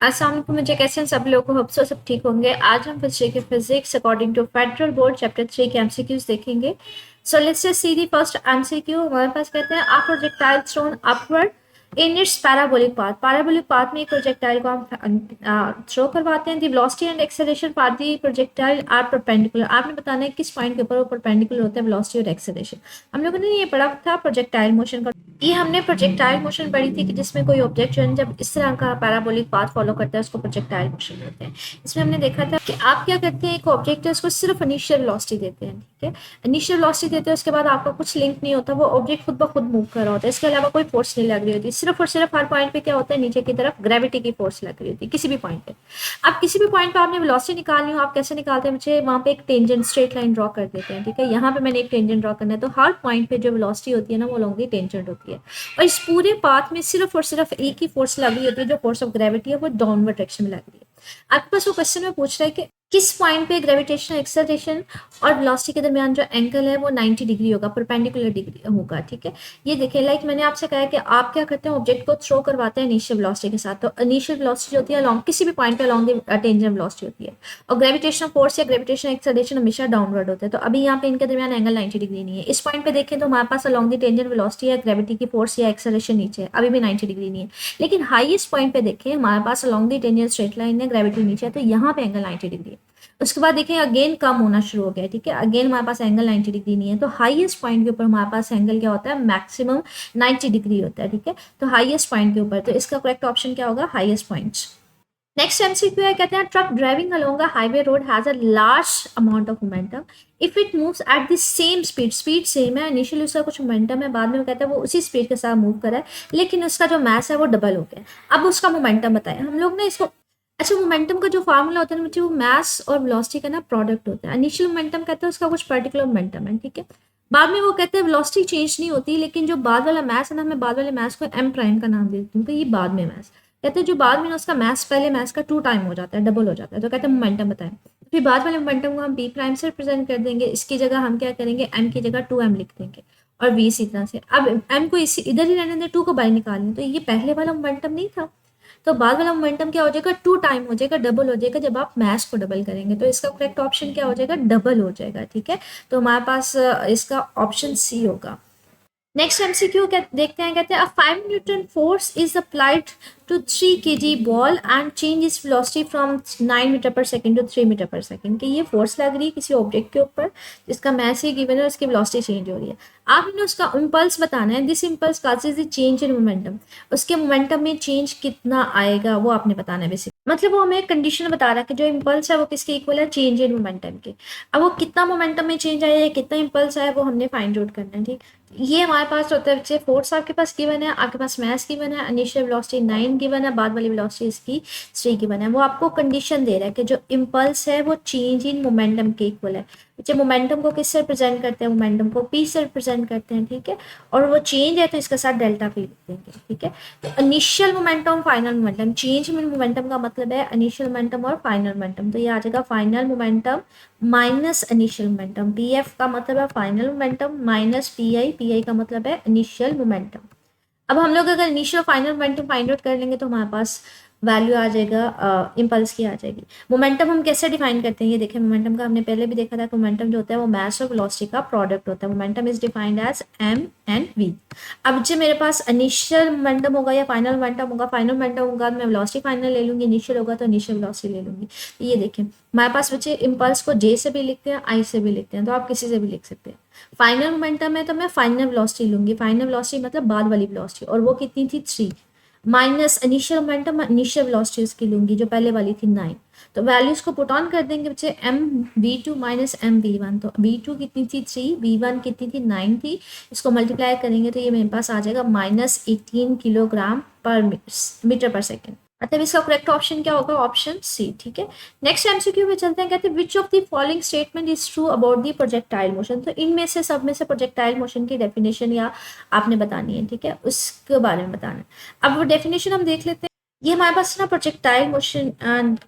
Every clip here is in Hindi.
अस्सलाम वालेकुम, मुझे कैसे हैं सब लोग को, होप सो सब ठीक होंगे। आज हम physics according to federal board chapter 3 के एमसीक्यूज देखेंगे। So let's just see the first MCQ. हमारे पास कहते हैं a projectile thrown upward in its parabolic path में एक प्रोजेक्टाइल को हम थ्रो करवाते हैं। The velocity and acceleration for the projectile are perpendicular. आपने बताना है किस पॉइंट के ऊपर वो परपेंडिकुलर होता है वेलोसिटी और एक्सेलरेशन। हम लोगों ने ये पढ़ा था प्रोजेक्टाइल मोशन का। ये हमने प्रोजेक्टाइल मोशन पढ़ी थी कि जिसमें कोई ऑब्जेक्ट जो है जब इस तरह का पैराबोलिक पाथ फॉलो करता है उसको प्रोजेक्टाइल मोशन कहते हैं। इसमें हमने देखा था कि आप क्या करते हैं, एक ऑब्जेक्ट है उसको सिर्फ इनिशियल वेलोसिटी देते हैं, ठीक है। इनिशियल वेलोसिटी देते हैं, उसके बाद आपका कुछ लिंक नहीं होता, वो ऑब्जेक्ट खुद ब खुद मूव कर रहा होता है, इसके अलावा कोई फोर्स नहीं लग रही होती। सिर्फ और सिर्फ हर पॉइंट पे क्या होता है, नीचे की तरफ ग्रेविटी की फोर्स लग रही होती है किसी भी पॉइंट पे। अब किसी भी पॉइंट पे आपने वेलोसिटी निकालनी हो, आप कैसे निकालते हैं, मुझे वहाँ पे एक टेंजेंट स्ट्रेट लाइन ड्रॉ कर देते हैं, ठीक है। यहाँ पे मैंने एक टेंजेंट ड्रॉ करना है, तो हर पॉइंट पे जो वेलोसिटी होती है ना वो अलॉन्ग दी टेंजेंट होती है। और इस पूरे पाथ में सिर्फ और सिर्फ एक ही फोर्स लग रही होती है, जो फोर्स ऑफ ग्रेविटी है वो डाउनवर्ड डायरेक्शन में लग रही है। आपके पास वो क्वेश्चन में पूछ रहा है कि किस पॉइंट पे ग्रेविटेशनल एक्सेलरेशन और वेलोसिटी के दरमियान जो एंगल है वो 90 डिग्री होगा, परपेंडिकुलर डिग्री होगा, ठीक है। ये देखिए, लाइक मैंने आपसे कहा है कि आप क्या करते हैं, ऑब्जेक्ट को थ्रो करवाते हैं इनिशियल वेलोसिटी के साथ। तो इनिशियल वेलोसिटी होती है अलॉन्ग किसी भी पॉइंट पे अलॉन्ग द टेंजेंट वेलोसिटी होती है, और ग्रेविटेशनल फोर्स या ग्रेविटेशनल एक्सेलरेशन हमेशा डाउनवर्ड होता है। तो अभी यहाँ पे इनके दरमियान एंगल 90 डिग्री नहीं है। इस पॉइंट पे देखें तो हमारे पास अलॉन्ग द टेंजेंट वेलोसिटी या ग्रेविटी की फोर्स या एक्सेलरेशन नीचे है, अभी भी 90 डिग्री नहीं है। लेकिन हाईएस्ट पॉइंट पे देखें हमारे पास along the tangent straight line है, ग्रेविटी नीचे है, तो यहाँ पे एंगल 90 डिग्री है। उसके बाद देखें अगेन कम होना शुरू हो गया, ठीक है। अगेन हमारे पास एंगल 90 डिग्री नहीं है, तो हाईएस्ट पॉइंट के ऊपर हमारे पास एंगल क्या होता है, मैक्सिमम 90 डिग्री होता है, ठीक है। तो हाईएस्ट पॉइंट के ऊपर, तो इसका करेक्ट ऑप्शन क्या होगा, हाईएस्ट पॉइंट्स। नेक्स्ट एमसीक्यू है, कहते हैं truck driving along a highway road has a large amount of momentum if it moves at the same speed. Speed same है, इनिशियली उसका कुछ मोमेंटम है, बाद में वो कहता है वो उसी स्पीड के साथ मूव कर रहा है, लेकिन उसका जो मास है वो डबल हो गया। अब उसका मोमेंटम बताएं। हम लोग ने इसको, अच्छा, मोमेंटम का जो फार्मूला होता है ना बच्चे, वो मास और वेलोसिटी का ना प्रोडक्ट होता है। इनिशियल मोमेंटम कहते हैं उसका कुछ पर्टिकुलर मोमेंटम है, ठीक है। बाद में वो कहते हैं वेलोसिटी चेंज नहीं होती, लेकिन जो बाद वाला मास है ना, मैं बाद वाले मास को एम प्राइम का नाम देती हूँ, तो ये बाद में मास कहते हैं जो बाद में उसका मास पहले मास का 2 टाइम हो जाता है, डबल हो जाता है, तो कहते हैं मोमेंटम बताएं। फिर बाद वाले मोमेंटम को हम बी प्राइम से रिप्रेजेंट कर देंगे, इसकी जगह हम क्या करेंगे, एम की जगह 2m लिख देंगे, और v इसी तरह से। अब m को इसी इधर ही रहने दें, 2 को बाहर निकालें, तो ये पहले वाला मोमेंटम नहीं था, तो बाद वाला मोमेंटम क्या हो जाएगा, 2 टाइम हो जाएगा, डबल हो जाएगा जब आप मास को डबल करेंगे, तो इसका करेक्ट ऑप्शन क्या हो जाएगा, डबल हो जाएगा, ठीक है। तो हमारे पास इसका ऑप्शन सी होगा। नेक्स्ट एमसीक्यू देखते हैं, कहते हैं a 5 newton force is applied to 3 kg ball and change is velocity from 9 metre per second to 3 metre per second. कि ये फोर्स लग रही है किसी ऑब्जेक्ट के ऊपर जिसका मास ही गिवन है, उसकी वेलोसिटी चेंज हो रही है। आपने उसका इम्पल्स बताना है, this impulse causes the change in momentum. उसके मोमेंटम में चेंज कितना आएगा वो आपने बताना है बेसिक, मतलब वो हमें कंडीशन बता रहा है कि जो इम्पल्स है वो किसके इक्वल है, चेंज इन मोमेंटम के। अब वो कितना मोमेंटम में चेंज आया है, कितना इम्पल्स आया, वो हमने फाइंड आउट करना है, ठीक। ये हमारे पास होता है बच्चे, फोर्स आपके पास गिवन है, आपके पास मास गिवन है, इनिशियल वेलोसिटी 9 गिवन है, बाद वाली वेलोसिटी इसकी 3 गिवन है। वो आपको कंडीशन दे रहा है कि जो इम्पल्स है वो चेंज इन मोमेंटम के इक्वल है। बच्चे मोमेंटम को किससे रिप्रेजेंट करते हैं, मोमेंटम को पी से रिप्रेजेंट करते हैं, ठीक है। और वो चेंज है तो इसके साथ डेल्टा पी लिख देंगे, ठीक है। तो initial momentum, final momentum, change in momentum का मतलब है इनिशियल मोमेंटम और फाइनल मोमेंटम, तो ये आ जाएगा final momentum minus initial momentum. P F का मतलब है final momentum minus P I, P I का मतलब है इनिशियल मोमेंटम। अब हम लोग अगर initial final momentum find out कर लेंगे तो हमारे पास वैल्यू आ जाएगा इम्पल्स की आ जाएगी। मोमेंटम हम कैसे डिफाइन करते हैं, ये देखें, मोमेंटम का हमने पहले भी देखा था कि मोमेंटम जो होता है वो मास और वेलोसिटी का प्रोडक्ट होता है। Momentum is defined as M and V. अब जो मेरे पास इनिशियल मोमेंटम होगा या फाइनल मोमेंटम होगा, फाइनल मोमेंटम होगा मैं वेलोसिटी फाइनल ले लूंगी, इनिशियल होगा तो इनिशियल वेलोसिटी ले लूंगी। तो ये देखें हमारे पास बच्चे इम्पल्स को जे से भी लिखते हैं, आई से भी लिखते हैं, तो आप किसी से भी लिख सकते हैं। फाइनल मोमेंटम है तो मैं फाइनल वेलोसिटी लूंगी, फाइनल वेलोसिटी मतलब बाद वाली वेलोसिटी, और वो कितनी थी 3, minus initial momentum, initial velocity उसकी लूंगी जो पहले वाली थी 9। तो वैल्यूज को पुट ऑन कर देंगे बच्चे, M V two minus M V one, तो वी टू कितनी थी 3, वी वन कितनी थी 9 थी, इसको मल्टीप्लाई करेंगे तो ये मेरे पास आ जाएगा -18 किलोग्राम पर मीटर पर सेकेंड। मतलब इसका करेक्ट ऑप्शन क्या होगा, ऑप्शन सी, ठीक है। नेक्स्ट एमसीक्यू में चलते हैं, कहते हैं which of the following statement is true about the projectile motion. तो इनमें से सब में से प्रोजेक्टाइल मोशन की डेफिनेशन या आपने बतानी है, ठीक है, उसके बारे में बताना है। अब वो डेफिनेशन हम देख लेते हैं। ये हमारे पास ना प्रोजेक्टाइल मोशन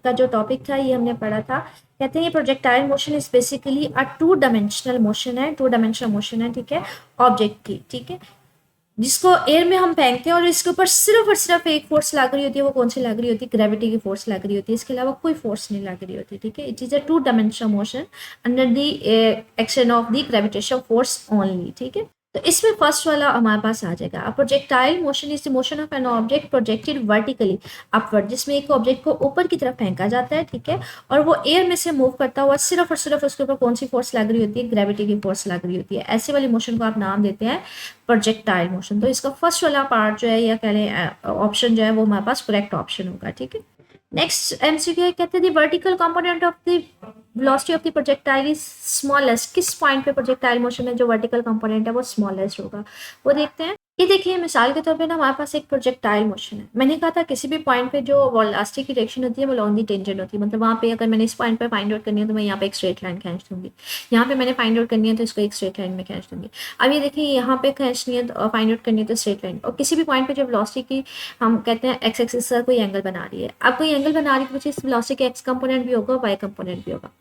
का जो टॉपिक था ये हमने पढ़ा था। कहते हैं ये projectile motion is basically a 2 dimensional motion है, 2 डायमेंशनल मोशन है, ठीक है, ऑब्जेक्ट की, ठीक है। जिसको एयर में हम फेंकते हैं और इसके ऊपर सिर्फ और सिर्फ एक फोर्स लग रही होती है, वो कौन सी लग रही होती है? ग्रेविटी की फोर्स लग रही होती है, इसके अलावा कोई फोर्स नहीं लग रही होती, ठीक है। It is a two dimensional motion under the action of the gravitation force only, ठीक है। तो इसमें फर्स्ट वाला हमारे पास आ जाएगा, projectile motion is the motion of an object projected vertically upward, जिसमें एक ऑब्जेक्ट को ऊपर की तरफ फेंका जाता है, ठीक है, और वो एयर में से मूव करता हुआ सिर्फ और सिर्फ उसके ऊपर कौन सी फोर्स लग रही होती है? ग्रेविटी की फोर्स लग रही होती है। ऐसे वाली मोशन को आप नाम देते हैं प्रोजेक्टाइल मोशन। तो इसका फर्स्ट वाला पार्ट जो है या कह लें ऑप्शन जो है वो हमारे पास करेक्ट ऑप्शन होगा, ठीक है। नेक्स्ट एमसीक्यू कहते हैं the vertical component of the velocity of the projectile is smallest, किस पॉइंट पे प्रोजेक्टाइल मोशन में जो वर्टिकल कंपोनेंट है वो स्मॉलेस्ट होगा, वो देखते हैं। ये देखिए मिसाल के तौर पे ना हमारे पास एक प्रोजेक्टाइल मोशन है, मैंने कहा था किसी भी पॉइंट पे जो वेलोसिटी की डायरेक्शन होती है वो लॉन्ग दी टेंजेंट होती है, मतलब वहाँ पे अगर मैंने इस पॉइंट पे फाइंड आउट करनी है तो मैं यहाँ पे एक स्ट्रेट लाइन खींच दूंगी, यहाँ पे मैंने फाइंड आउट करनी है तो इसको एक स्ट्रेट लाइन में खींच दूंगी। अब ये देखिए यहाँ पे खींचनी है तो फाइंड आउट करनी है तो स्ट्रेट लाइन, और किसी भी पॉइंट पे जो वेलोसिटी की हम कहते हैं एक्स एक्सिस का कोई एंगल बना रही है, अब कोई एंगल बना रही है तो इस वेलोसिटी के एक्स कंपोनेंट भी होगा, वाई कंपोनेंट भी होगा।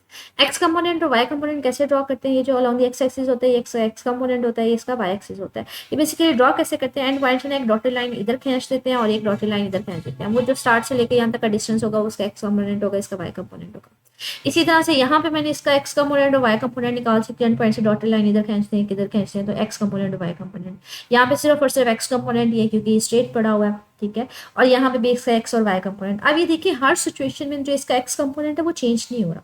एक्स कंपोनेंट और वाई कंपोनेंट कैसे ड्रॉ करते हैं? ये जो अलॉन्ग एक्स एक्सिस होता है एक्स कंपोनेंट होता है, ये इसका वाई एक्सिस होता है। ये बेसिकली ड्रॉ कैसे करते हैं? एंड पॉइंट से एक डॉटेड लाइन इधर खींच देते हैं और एक डॉटेड लाइन इधर खींच देते हैं, वो जो स्टार्ट से लेकर यहाँ तक का डिस्टेंस होगा उसका एक्स कंपोनेंट होगा, इसका वाई कंपोनेंट होगा। इसी तरह से यहाँ पे मैंने इसका एक्स कंपोनेंट और वाई कंपोनेंट निकाल सकती हूँ, पॉइंट से डॉटेड लाइन इधर खींचते हैं किधर खींचते हैं, तो एक्स कंपोनेंट और वाई कंपोनेंट। यहाँ पे सिर्फ और सिर्फ एक्स कंपोनेंट ये क्योंकि स्ट्रेट पड़ा हुआ है, ठीक है, और यहाँ पे भी इसका एक्स और वाई कंपोनेंट। अब ये देखिए हर सिचुएशन में जो इसका एक्स कंपोनेंट है वो चेंज नहीं हो रहा,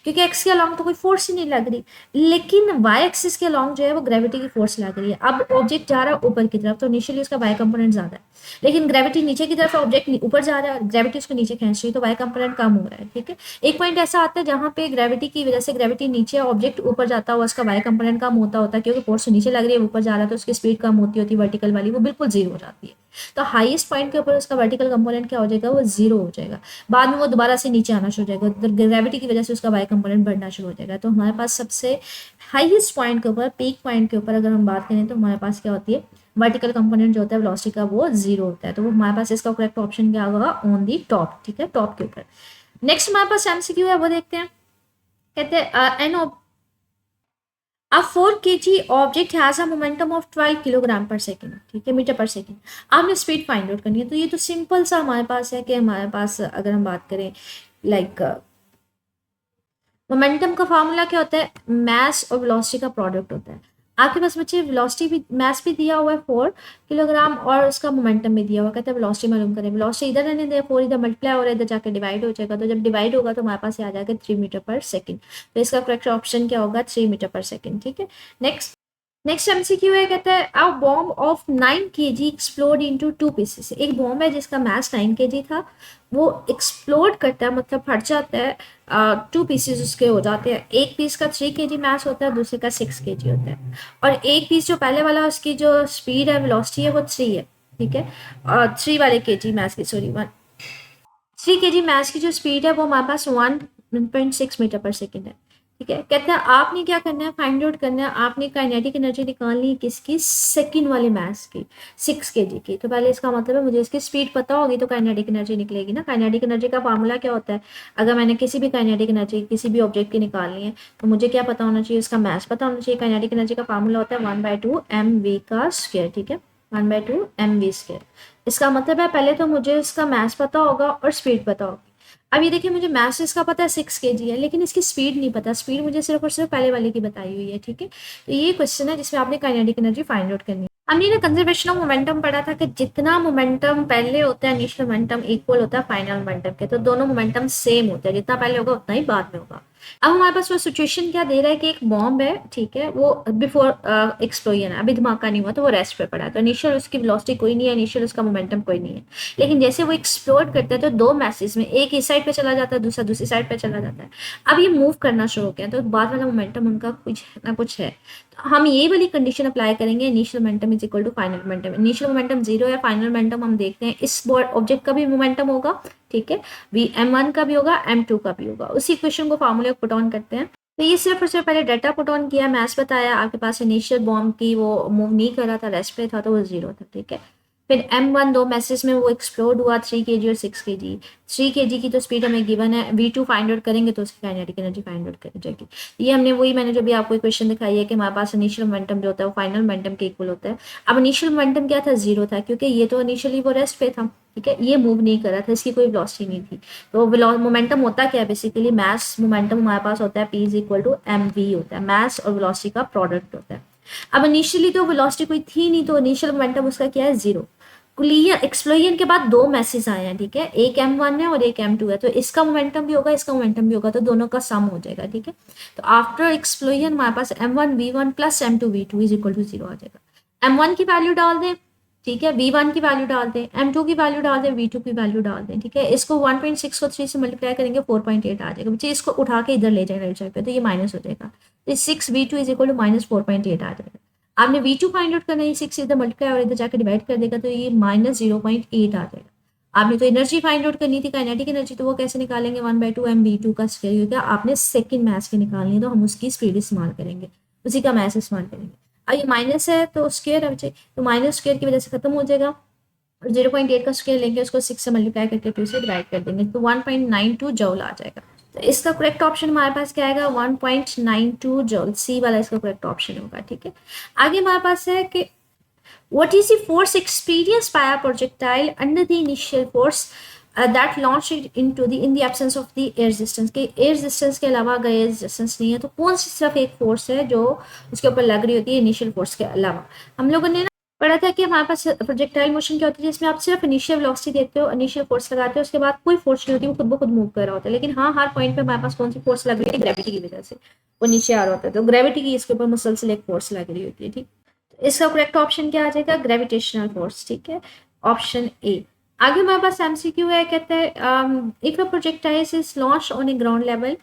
क्योंकि एक्स के अलॉन्ग तो कोई फोर्स ही नहीं लग रही, लेकिन वाई एक्सिस के अलॉन्ग जो है वो ग्रेविटी की फोर्स लग रही है। अब ऑब्जेक्ट जा रहा है ऊपर की तरफ तो इनिशियली उसका वाई कंपोनेंट ज्यादा है, लेकिन ग्रेविटी नीचे की तरफ ऑब्जेक्ट ऊपर जा रहा है, ग्रेविटी उसको नीचे खींच रही है तो वाई कंपोनेंट कम हो रहा है, ठीक है। एक पॉइंट ऐसा आता है जहाँ पे ग्रेविटी की वजह से ग्रेविटी नीचे ऑब्जेक्ट ऊपर जाता हुआ उसका वाई कंपोनेंट कम होता है, क्योंकि फोर्स नीचे लग रही है ऊपर जा रहा है तो उसकी स्पीड कम होती है वर्टिकल वाली, वो बिल्कुल जीरो हो जाती है। तो हाईएस्ट पॉइंट के ऊपर उसका वर्टिकल कंपोनेंट क्या हो जाएगा? वो जीरो हो जाएगा, बाद में वो दोबारा से नीचे आना शुरू हो जाएगा, ग्रेविटी की वजह से उसका वाई कंपोनेंट बढ़ना शुरू हो जाएगा। तो हमारे पास सबसे हाईएस्ट पॉइंट के ऊपर, पीक पॉइंट के ऊपर अगर हम बात करें तो हमारे पास क्या होती है? वर्टिकल कंपोनेंट जो होता है वेलोसिटी का वो जीरो होता है, तो वो हमारे पास इसका करेक्ट ऑप्शन क्या होगा? ऑन दी टॉप, ठीक है, टॉप के ऊपर। नेक्स्ट हमारे पास एमसीक्यू है, वो देखते हैं। कहते हैं an A 4 kg object has a momentum of 12 kilogram per second, ठीक है, मीटर पर सेकेंड। आपने स्पीड फाइंड आउट करनी है, तो ये तो सिंपल सा हमारे पास है कि हमारे पास अगर हम बात करें लाइक मोमेंटम का फार्मूला क्या होता है? मैस और वेलोसिटी का प्रोडक्ट होता है। आपके पास बच्चे वेलोसिटी भी, मैस भी दिया हुआ है 4 किलोग्राम और उसका मोमेंटम भी दिया हुआ है, कहते हैं वेलोसिटी मालूम करें। वेलोसिटी इधर रहने दें, 4 इधर मल्टीप्लाई हो रहा है, इधर जाकर डिवाइड हो जाएगा, तो जब डिवाइड होगा तो हमारे पास आ जाएगा 3 मीटर पर सेकेंड। तो इसका करेक्ट ऑप्शन क्या होगा? 3 मीटर पर सेकेंड, ठीक है। नेक्स्ट एमसीक्यू है, कहता है a bomb of 9 kg explode into 2 pieces. एक बॉम्ब है जिसका मास 9 kg था, वो एक्सप्लोड करता है, मतलब फट जाता है, 2 पीसेस उसके हो जाते हैं। एक पीस का 3 kg मास होता है, दूसरे का 6 kg होता है, और एक पीस जो पहले वाला उसकी जो स्पीड है, वेलोसिटी है, वो 3 है, ठीक है। और 3 वाले kg मास की, सॉरी 3 kg मास की जो स्पीड है वो हमारे पास 1.6 मीटर पर सेकेंड है, ठीक है। कहते हैं आपने क्या करना है? फाइंड आउट करना है, आपने काइनेटिक एनर्जी निकालनी है किसकी? सेकंड वाले मास की, 6 kg की। तो पहले इसका मतलब है मुझे इसकी स्पीड पता होगी तो काइनेटिक एनर्जी निकलेगी ना। काइनेटिक एनर्जी का फार्मूला क्या होता है? अगर मैंने किसी भी काइनेटिक एनर्जी किसी भी ऑब्जेक्ट की निकालनी है तो मुझे क्या पता होना चाहिए? उसका मास पता होना चाहिए। काइनेटिक एनर्जी का फार्मूला होता है 1/2 mv का स्क्वायर, ठीक है, 1/2 mv स्क्वायर। इसका मतलब है पहले तो मुझे इसका मास पता होगा और स्पीड पता होगी। अब ये देखिए मुझे मास इसका पता है 6 kg है, लेकिन इसकी स्पीड नहीं पता, स्पीड मुझे सिर्फ और सिर्फ पहले वाले की बताई हुई है, ठीक है। तो ये क्वेश्चन है जिसमें आपने काइनेटिक एनर्जी फाइंड आउट करनी है। हमने ना कंजर्वेशन ऑफ मोमेंटम पढ़ा था कि जितना मोमेंटम पहले होता है इनिशियल मोमेंटम इक्वल होता है फाइनल मोमेंटम के, तो दोनों मोमेंटम सेम होते हैं, जितना पहले होगा उतना ही बाद में होगा। अब हमारे पास वो सिचुएशन क्या दे रहा है कि एक बॉम्ब है, ठीक है, वो बिफोर एक्सप्लोजन है, अभी धमाका नहीं हुआ तो वो रेस्ट पे पड़ा है, तो इनिशियल उसकी वेलोसिटी कोई नहीं है, इनिशियल उसका मोमेंटम कोई नहीं है। लेकिन जैसे वो एक्सप्लोड करता है तो 2 मैसेज में एक इस साइड पे चला जाता है, दूसरा दूसरी साइड पे चला जाता है। अब ये मूव करना शुरू हो गया तो बाद वाला मोमेंटम उनका कुछ ना कुछ है, तो हम ये वाली कंडीशन अप्लाई करेंगे, initial momentum is equal to final momentum. Initial momentum 0 है, फाइनल मोमेंटम हम देखते हैं इस ऑब्जेक्ट का भी मोमेंटम होगा, ठीक है, m1 का भी होगा, m2 का भी होगा। उसी इक्वेशन को फार्मूले पुट ऑन करते हैं। तो ये सिर्फ और सिर्फ पहले डाटा पुट ऑन किया, मैथ्स बताया, आपके पास इनिशियल बॉम्ब की वो मूव नहीं कर रहा था, रेस्ट पे था, तो वो 0 था, ठीक है। फिर M1 दो मैसेज में वो एक्सप्लोड हुआ 3 kg और 6 kg। 3 kg की तो स्पीड हमें गिवन है, V2 फाइंड आउट करेंगे तो उसकी काइनेटिक एनर्जी फाइंड आउट करी जाएगी। ये हमने वही मैंने जो भी आपको क्वेश्चन दिखाई है कि हमारे पास इनिशियल मोमेंटम जो होता है वो फाइनल मोमेंटम के इक्वल होता है। अब इनिशियल मोमेंटम क्या था, 0 था, क्योंकि ये तो इनिशियली वो रेस्ट पे था, ठीक है, ये मूव नहीं कर रहा था, इसकी कोई वेलोसिटी नहीं थी। तो मोमेंटम होता क्या है बेसिकली, मास मोमेंटम हमारे पास होता है P is equal to mv होता है, मास और वेलोसिटी का प्रोडक्ट होता है। अब इनिशियली तो वेलोसिटी कोई थी नहीं, तो इनिशियल मोमेंटम उसका क्या है, 0। क्लियर एक्सप्लोजन के बाद दो मैसेज आए हैं, ठीक है, एक M1 है और एक M2 है, तो इसका मोमेंटम भी होगा, इसका मोमेंटम भी होगा, तो दोनों का सम हो जाएगा, ठीक है। तो आफ्टर एक्सप्लोजन हमारे पास M1v1 plus M2v2 is equal to 0 आ जाएगा। M1 की वैल्यू डाल दें, ठीक है, V1 की वैल्यू डाल दें, M2 की वैल्यू डाल दें, V2 की वैल्यू डाल दें, ठीक है। इसको 1.6 को 3 से मल्टीप्लाई करेंगे 4.8 आ जाएगा। बच्चे इसको उठा के इधर ले जाए राइट साइड पे, तो ये माइनस हो जाएगा, तो 6v2 is equal to minus 4.8 आ जाएगा। आपने V2 फाइंड आउट करना है, 6 इधर मल्टीप्लाई और इधर जाकर डिवाइड कर देगा, तो ये माइनस 0.8 आ जाएगा। आपने तो एनर्जी फाइंड आउट करनी थी, काइनेटिक एनर्जी, तो वो कैसे निकालेंगे, 1/2 mv2 का स्क्वायर, क्योंकि आपने सेकंड मैथ्स की निकालनी है, तो हम उसकी स्पीड इस्तेमाल करेंगे, उसी का मैथ्स इस्तेमाल करेंगे। अब ये माइनस है तो स्क्वायर है बच्चे, तो माइनस स्क्वायर की वजह से खत्म हो जाएगा, और 0.8 का स्क्वायर लेंगे, उसको 6 से मल्टीप्लाई करके 2 से डिवाइड कर देंगे, तो 1.92 जूल आ जाएगा। तो इसका करेक्ट ऑप्शन हमारे पास क्या आएगा, 1.92 जूल, सी वाला इसका करेक्ट ऑप्शन होगा, ठीक है। आगे हमारे पास है कि what is the force experienced by a projectile under the initial force that launched it into the in the absence of the air resistance, के air resistance के अलावा अगर air resistance नहीं है तो कौन सी सिर्फ एक फोर्स है जो उसके ऊपर लग रही होती है इनिशियल फोर्स के अलावा। हम लोगों ने पढ़ा था कि हमारे पास प्रोजेक्टाइल मोशन क्या होती है, जिसमें आप सिर्फ इनिशियल वेलोसिटी देते हो, इनिशियल फोर्स लगाते हो, उसके बाद कोई फोर्स नहीं होती, वो खुद ब खुद मूव कर रहा होता है। लेकिन हाँ, हर पॉइंट पे हमारे पास कौन सी फोर्स लग रही है, ग्रेविटी की वजह से वो नीचे आ रहा होता है, तो ग्रेविटी की इसके ऊपर मुसलसल एक फोर्स लग रही होती है, ठीक। इसका करेक्ट ऑप्शन क्या आ जाएगा, ग्रेविटेशनल फोर्स, ठीक है, ऑप्शन ए। आगे हमारे पास एमसीक्यू है, कहता है if a projectile is launch on a ground level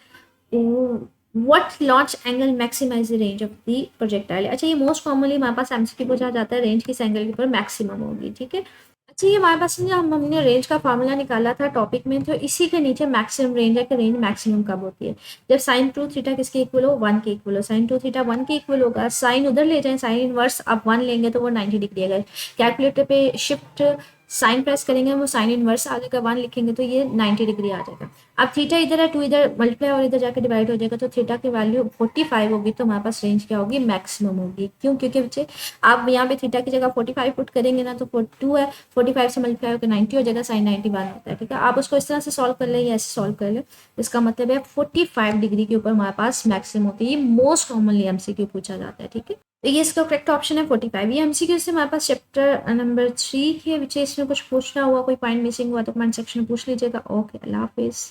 what launch angle maximize the range of the projectile. अच्छा, ये मोस्ट कॉमनली हमारे पास एमसीक्यू पूछा जाता है, रेंज किस एंगल के ऊपर मैक्सिमम होगी, ठीक है। अच्छा, ये हमारे पास हमने रेंज का फार्मूला निकाला था टॉपिक में, तो इसी के नीचे मैक्सिमम रेंज है कि रेंज मैक्सिमम कब होती है, जब साइन 2 थीटा किसके इक्वल हो, 1 के इक्वल हो। साइन 2 थीटा 1 के इक्वल होगा, साइन उधर ले जाएं, साइन इनवर्स आप 1 लेंगे तो वो 90 डिग्री आएगा। कैलकुलेटर पे शिफ्ट साइन प्रेस करेंगे, वो साइन इनवर्स आ जाएगा, 1 लिखेंगे तो ये 90 डिग्री आ जाएगा। अब थीटा इधर है, 2 इधर मल्टीप्लाई और इधर जाकर डिवाइड हो जाएगा, तो थीटा की वैल्यू 45 होगी, तो हमारे पास रेंज क्या होगी, मैक्सिमम होगी। क्यों, क्योंकि बच्चे आप यहाँ पे थीटा की जगह 45 पुट करेंगे ना, तो 42 है, 45 से मल्टीप्लाई होकर 90 हो जाएगा, साइन 91 होता है, ठीक है। आप उसको इस तरह से सॉल्व कर ले या ऐसे सॉल्व कर ले, इसका मतलब है 45 डिग्री के ऊपर हमारे पास मैक्सिमम होती है। ये मोस्ट कॉमनली एमसीक्यू पूछा जाता है, ठीक है। तो ये इसका करेक्ट ऑप्शन है 45। ये एमसीक्यू से हमारे पास चैप्टर नंबर 3 के, विच इसमें कुछ पूछना हुआ, कोई पॉइंट मिसिंग हुआ तो कमेंट सेक्शन में पूछ लीजिएगा। ओके, अल्लाह हाफिज़।